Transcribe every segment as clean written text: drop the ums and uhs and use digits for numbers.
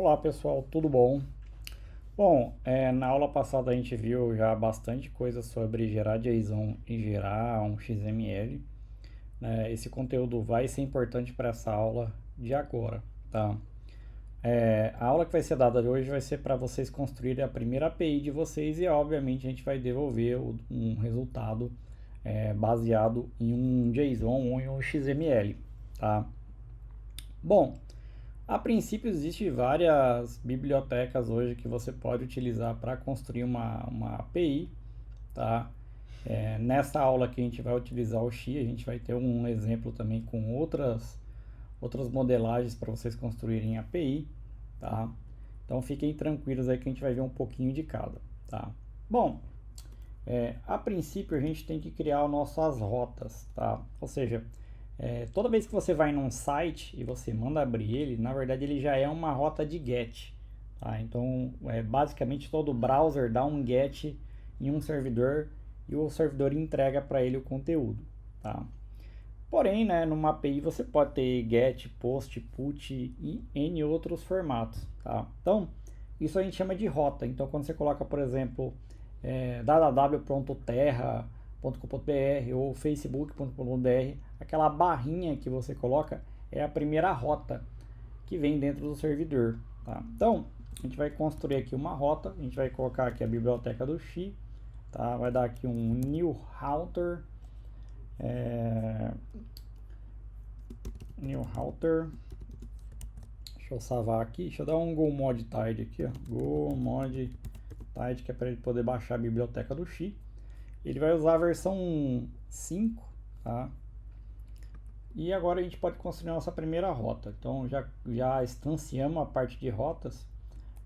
Olá pessoal, tudo bom? Bom, na aula passada a gente viu já bastante coisa sobre gerar JSON e gerar um XML, né? Esse conteúdo vai ser importante para essa aula de agora, tá? A aula que vai ser dada hoje vai ser para vocês construírem a primeira API de vocês e obviamente a gente vai devolver um resultado baseado em um JSON ou em um XML, tá? Bom, a princípio, existem várias bibliotecas hoje que você pode utilizar para construir uma API, tá? Nessa aula aqui a gente vai utilizar o Xi, a gente vai ter um exemplo também com outras modelagens para vocês construírem API, tá? Então fiquem tranquilos aí que a gente vai ver um pouquinho de cada, tá? Bom, a princípio a gente tem que criar as nossas rotas, tá? Ou seja, toda vez que você vai num site e você manda abrir ele, na verdade ele já é uma rota de GET, tá? Então, basicamente todo browser dá um GET em um servidor e o servidor entrega para ele o conteúdo, tá? Porém, né, numa API você pode ter GET, POST, PUT e N outros formatos, tá? Então, isso a gente chama de rota. Então, quando você coloca, por exemplo, www.terra.com.br ou facebook.com.br, aquela barrinha que você coloca é a primeira rota que vem dentro do servidor, tá? Então, a gente vai construir aqui uma rota, a gente vai colocar aqui a biblioteca do Xi, tá? Vai dar aqui um new router, deixa eu salvar aqui, deixa eu dar um go mod tide aqui, ó, go mod tide, que é para ele poder baixar a biblioteca do Xi. Ele vai usar a versão 5, tá? E agora a gente pode construir a nossa primeira rota. Então já instanciamos a parte de rotas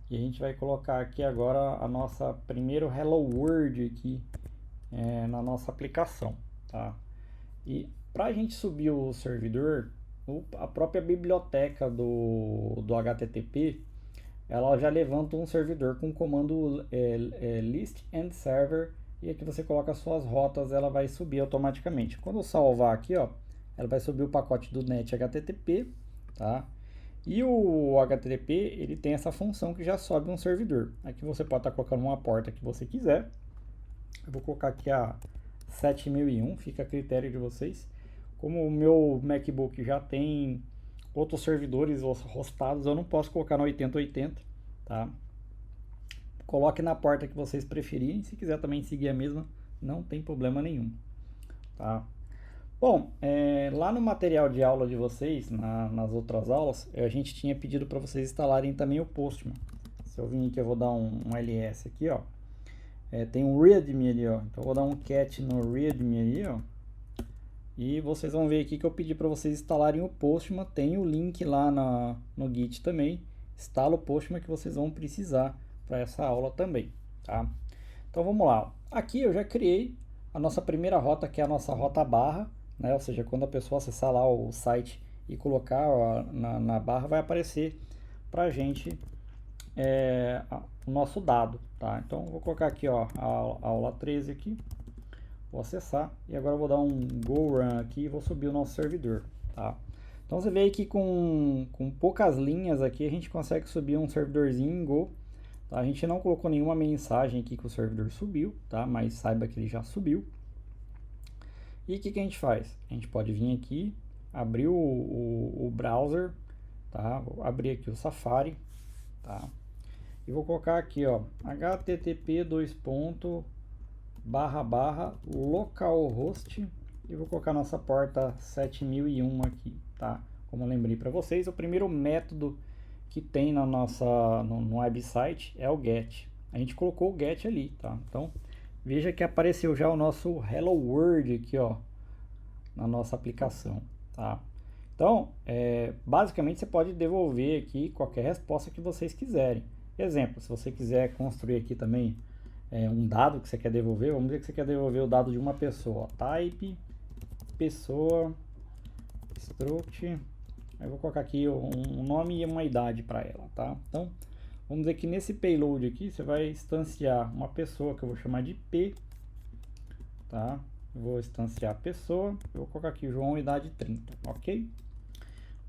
e a gente vai colocar aqui agora a nossa primeiro Hello World aqui na nossa aplicação, tá? E para a gente subir o servidor, a própria biblioteca do HTTP, ela já levanta um servidor com o comando list and server, e aqui você coloca as suas rotas, ela vai subir automaticamente. Quando eu salvar aqui, ó, ela vai subir o pacote do net HTTP, tá? E o HTTP, ele tem essa função que já sobe um servidor. Aqui você pode estar colocando uma porta que você quiser. Eu vou colocar aqui a 7001, fica a critério de vocês. Como o meu MacBook já tem outros servidores hostados, eu não posso colocar no 8080, tá? Coloque na porta que vocês preferirem. Se quiser também seguir a mesma, não tem problema nenhum, tá? Bom, lá no material de aula de vocês, nas outras aulas, a gente tinha pedido para vocês instalarem também o Postman. Se eu vir aqui, eu vou dar um ls aqui, ó. Tem um readme ali, ó. Então eu vou dar um cat no readme ali, ó. E vocês vão ver aqui que eu pedi para vocês instalarem o Postman. Tem o link lá no Git também. Instala o Postman que vocês vão precisar para essa aula também, tá? Então vamos lá. Aqui eu já criei a nossa primeira rota, que é a nossa rota barra, né? Ou seja, quando a pessoa acessar lá o site e colocar na barra, vai aparecer para a gente o nosso dado, tá? Então vou colocar aqui, ó, a aula 13 aqui. Vou acessar e agora eu vou dar um go run aqui e vou subir o nosso servidor, tá? Então você vê que com poucas linhas aqui a gente consegue subir um servidorzinho em Go, tá? A gente não colocou nenhuma mensagem aqui que o servidor subiu, tá? Mas saiba que ele já subiu. E o que a gente faz? A gente pode vir aqui, abrir o browser, tá? Vou abrir aqui o Safari, tá? E vou colocar aqui, ó, http://localhost e vou colocar nossa porta 7001 aqui, tá? Como eu lembrei para vocês, o primeiro método que tem no website é o get. A gente colocou o get ali, tá? Então veja que apareceu já o nosso Hello World aqui, ó, na nossa aplicação, tá? Então, basicamente você pode devolver aqui qualquer resposta que vocês quiserem. Exemplo, se você quiser construir aqui também um dado que você quer devolver, vamos dizer que você quer devolver o dado de uma pessoa, type, pessoa, struct, eu vou colocar aqui um nome e uma idade para ela, tá? Então, vamos dizer que nesse payload aqui, você vai instanciar uma pessoa que eu vou chamar de P, tá? Eu vou instanciar a pessoa, eu vou colocar aqui João, idade 30, ok?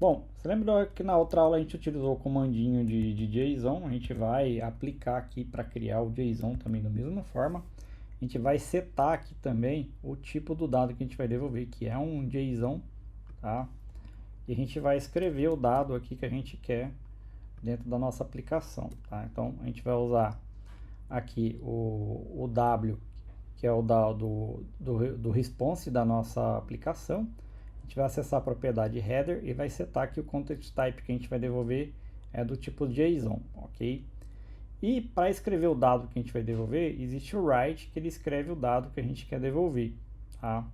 Bom, você lembra que na outra aula a gente utilizou o comandinho de JSON? A gente vai aplicar aqui para criar o JSON também da mesma forma. A gente vai setar aqui também o tipo do dado que a gente vai devolver, que é um JSON, tá? E a gente vai escrever o dado aqui que a gente quer dentro da nossa aplicação, tá? Então a gente vai usar aqui o W, que é o do response da nossa aplicação. A gente vai acessar a propriedade header e vai setar que o context type que a gente vai devolver é do tipo JSON, ok? E para escrever o dado que a gente vai devolver, existe o write, que ele escreve o dado que a gente quer devolver, tá?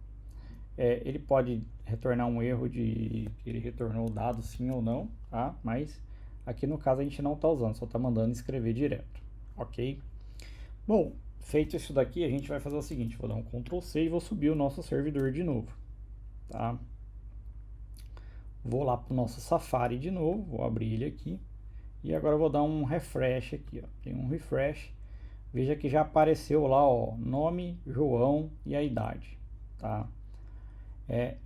Ele pode retornar um erro de que ele retornou o dado sim ou não, tá? Mas aqui no caso a gente não está usando, só está mandando escrever direto, ok? Bom, feito isso daqui, a gente vai fazer o seguinte, vou dar um Ctrl C e vou subir o nosso servidor de novo, tá? Vou lá para o nosso Safari de novo, vou abrir ele aqui. E agora eu vou dar um refresh aqui, ó. Tem um refresh. Veja que já apareceu lá, ó, nome, João e a idade, tá?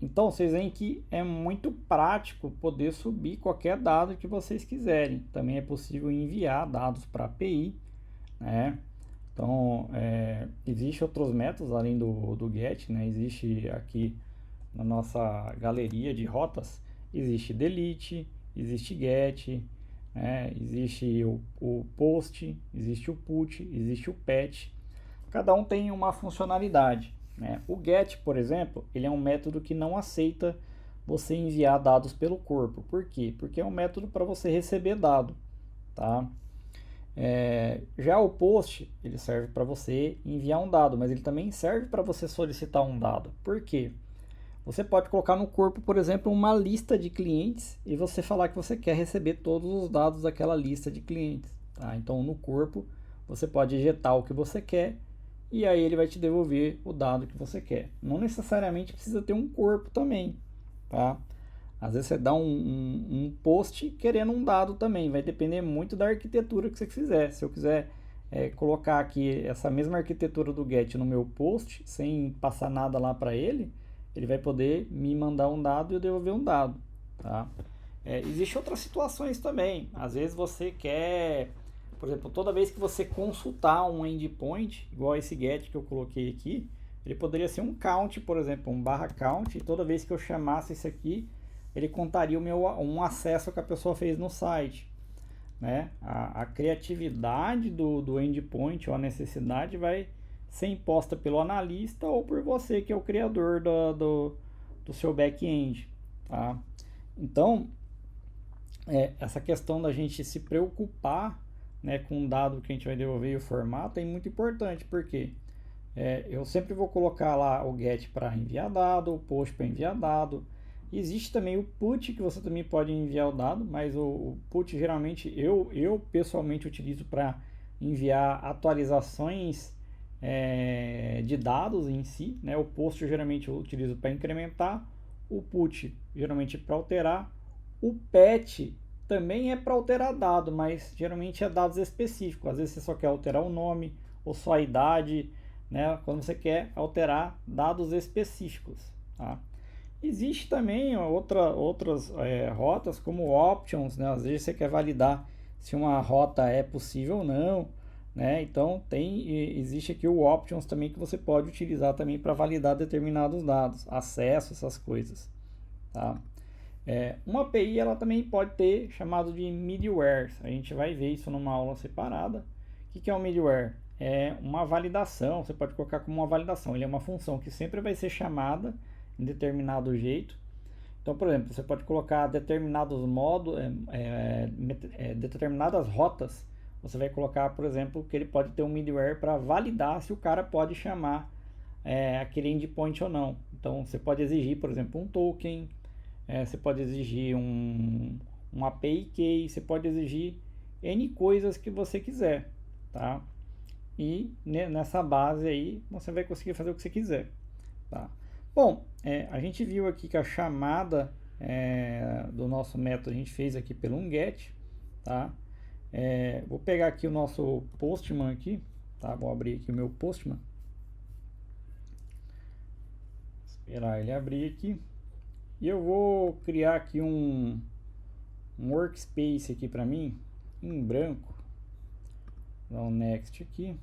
Então vocês veem que é muito prático poder subir qualquer dado que vocês quiserem. Também é possível enviar dados para a API, né? Então, existem outros métodos além do GET, né? Existe aqui na nossa galeria de rotas, existe delete, existe get, né? Existe o post, existe o put, existe o patch. Cada um tem uma funcionalidade, né? O get, por exemplo, ele é um método que não aceita você enviar dados pelo corpo. Por quê? Porque é um método para você receber dado, tá? Já o post, ele serve para você enviar um dado, mas ele também serve para você solicitar um dado. Por quê? Você pode colocar no corpo, por exemplo, uma lista de clientes e você falar que você quer receber todos os dados daquela lista de clientes, tá? Então, no corpo, você pode injetar o que você quer e aí ele vai te devolver o dado que você quer. Não necessariamente precisa ter um corpo também, tá? Às vezes você dá um post querendo um dado também, vai depender muito da arquitetura que você fizer. Se eu quiser colocar aqui essa mesma arquitetura do get no meu post, sem passar nada lá para ele, ele vai poder me mandar um dado e eu devolver um dado, tá? Existem outras situações também. Às vezes você quer, por exemplo, toda vez que você consultar um endpoint, igual esse get que eu coloquei aqui, ele poderia ser um count, por exemplo, um /count, e toda vez que eu chamasse isso aqui, ele contaria um acesso que a pessoa fez no site, né? A criatividade do endpoint ou a necessidade vai ser imposta pelo analista ou por você, que é o criador do seu back-end, tá? Então, essa questão da gente se preocupar, né, com o dado que a gente vai devolver e o formato é muito importante, porque eu sempre vou colocar lá o get para enviar dado, o post para enviar dado. Existe também o put, que você também pode enviar o dado, mas o put geralmente eu pessoalmente utilizo para enviar atualizações de dados em si, né? O post eu geralmente eu utilizo para incrementar, o put geralmente para alterar, o patch também é para alterar dado, mas geralmente é dados específicos. Às vezes você só quer alterar o nome ou só a idade, né? Quando você quer alterar dados específicos, tá? Existe também outras rotas como options, né? Às vezes você quer validar se uma rota é possível ou não, né? Então existe aqui o options também que você pode utilizar também para validar determinados dados, acesso, essas coisas, tá? Uma API ela também pode ter chamado de middleware. A gente vai ver isso numa aula separada. O que é um middleware? É uma validação, você pode colocar como uma validação. Ele é uma função que sempre vai ser chamada em determinado jeito. Então, por exemplo, você pode colocar determinados modos, determinadas rotas. Você vai colocar, por exemplo, que ele pode ter um middleware para validar se o cara pode chamar aquele endpoint ou não. Então, você pode exigir, por exemplo, um token, você pode exigir um API key, você pode exigir N coisas que você quiser, tá? E nessa base aí, você vai conseguir fazer o que você quiser, tá? Bom, a gente viu aqui que a chamada do nosso método a gente fez aqui pelo get, tá? Vou pegar aqui o nosso Postman aqui, tá? Vou abrir aqui o meu Postman. Esperar ele abrir aqui. E eu vou criar aqui um workspace aqui para mim, em branco. Vou dar um next aqui.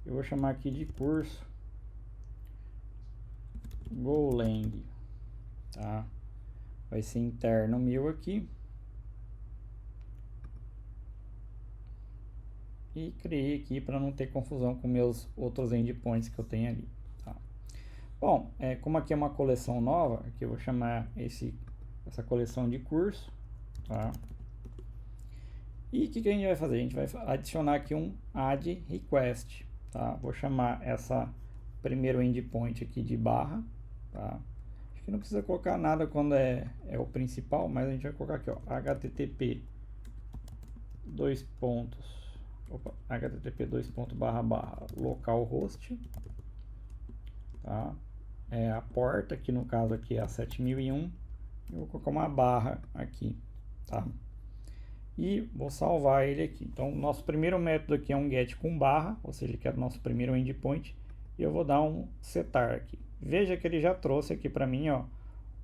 Eu vou chamar aqui de curso Golang, tá? Vai ser interno meu aqui. E criei aqui para não ter confusão com meus outros endpoints que eu tenho ali, tá? Bom, como aqui é uma coleção nova, aqui eu vou chamar essa coleção de curso, tá? E o que a gente vai fazer? A gente vai adicionar aqui um add request, tá? Vou chamar essa primeiro endpoint aqui de barra, tá? Acho que não precisa colocar nada quando é o principal, mas a gente vai colocar aqui, ó, http http://localhost, tá? A porta, que no caso aqui é a 7001, eu vou colocar uma barra aqui, tá? E vou salvar ele aqui. Então, nosso primeiro método aqui é um get com barra, ou seja, que é o nosso primeiro endpoint, e eu vou dar um setar aqui. Veja que ele já trouxe aqui para mim, ó,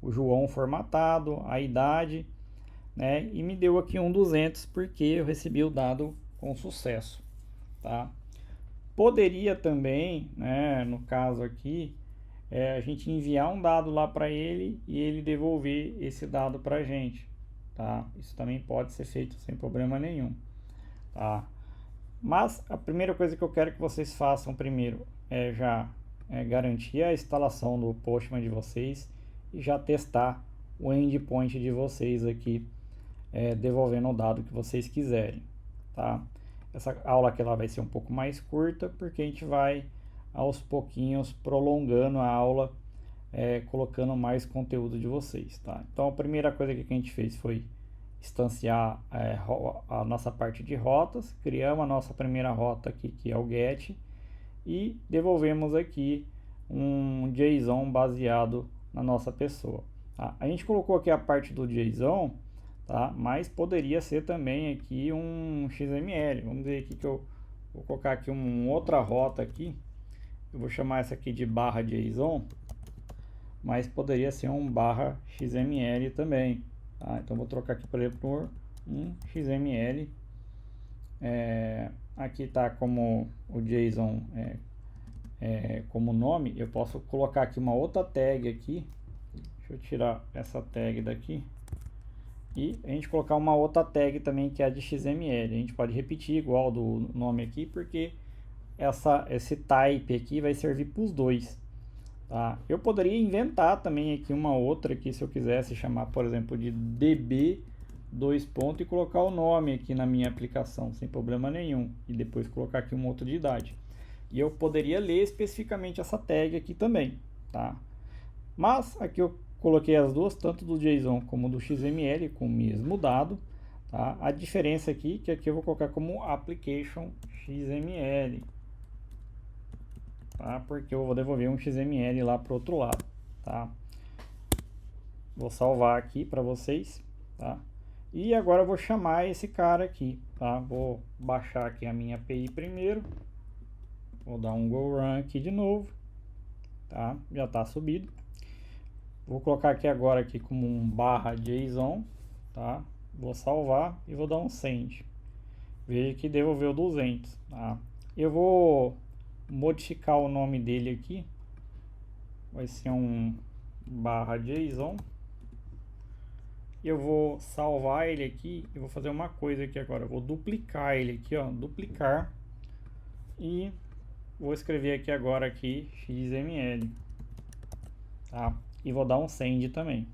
o João formatado, a idade, né? E me deu aqui um 200 porque eu recebi o dado com sucesso, tá? Poderia também, né, no caso aqui, a gente enviar um dado lá para ele e ele devolver esse dado para a gente, tá? Isso também pode ser feito sem problema nenhum, tá? Mas a primeira coisa que eu quero que vocês façam primeiro é já garantir a instalação do Postman de vocês e já testar o endpoint de vocês aqui, devolvendo o dado que vocês quiserem, tá? Essa aula aqui ela vai ser um pouco mais curta porque a gente vai aos pouquinhos prolongando a aula, colocando mais conteúdo de vocês, tá? Então a primeira coisa que a gente fez foi instanciar a nossa parte de rotas, criamos a nossa primeira rota aqui, que é o get, e devolvemos aqui um JSON baseado na nossa pessoa, tá? A gente colocou aqui a parte do JSON, tá? Mas poderia ser também aqui um XML. Vamos ver aqui que eu vou colocar aqui uma outra rota aqui. Eu vou chamar essa aqui de barra JSON, mas poderia ser um barra XML também, tá? Então vou trocar aqui, por exemplo, por um XML. Aqui está como o JSON como nome. Eu posso colocar aqui uma outra tag aqui. Deixa eu tirar essa tag daqui. E a gente colocar uma outra tag também que é a de XML. A gente pode repetir igual do nome aqui, porque esse type aqui vai servir para os dois, tá? Eu poderia inventar também aqui uma outra aqui, se eu quisesse chamar, por exemplo, de db e colocar o nome aqui na minha aplicação sem problema nenhum, e depois colocar aqui um outro de idade. E eu poderia ler especificamente essa tag aqui também, tá? Mas aqui eu coloquei as duas, tanto do JSON como do XML, com o mesmo dado, tá? A diferença aqui, que aqui eu vou colocar como application XML, tá? Porque eu vou devolver um XML lá para o outro lado, tá? Vou salvar aqui para vocês, tá? E agora eu vou chamar esse cara aqui, tá? Vou baixar aqui a minha API primeiro, vou dar um go run aqui de novo, tá? Já está subido. Vou colocar aqui agora aqui como um barra JSON, tá? Vou salvar e vou dar um send. Veja que devolveu 200, tá? Eu vou modificar o nome dele aqui. Vai ser um barra JSON. Eu vou salvar ele aqui e vou fazer uma coisa aqui agora. Eu vou duplicar ele aqui, ó, duplicar, e vou escrever aqui agora aqui XML, tá? E vou dar um send também.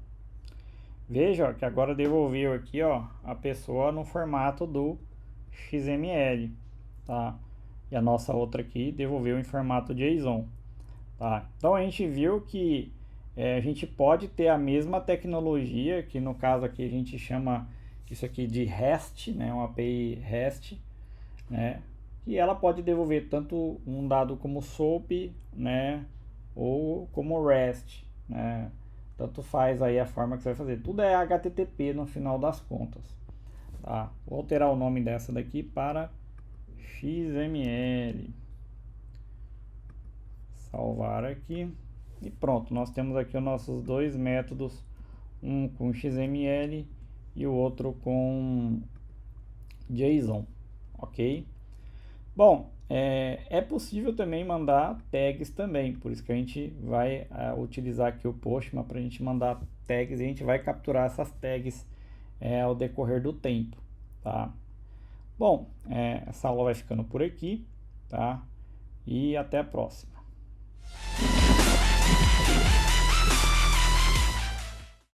Veja, ó, que agora devolveu aqui, ó, a pessoa no formato do XML, tá? E a nossa outra aqui devolveu em formato JSON, tá? Então a gente viu que a gente pode ter a mesma tecnologia, que no caso aqui a gente chama isso aqui de REST, né? Uma API REST, né? E ela pode devolver tanto um dado como SOAP, né? Ou como REST, né? Tanto faz aí a forma que você vai fazer. Tudo é HTTP no final das contas, tá? Vou alterar o nome dessa daqui para XML. Salvar aqui. E pronto, nós temos aqui os nossos dois métodos um com XML e o outro com JSON, ok? Bom, é possível também mandar tags também, por isso que a gente vai utilizar aqui o Postman para a gente mandar tags e a gente vai capturar essas tags ao decorrer do tempo, tá? Bom, essa aula vai ficando por aqui, tá? E até a próxima.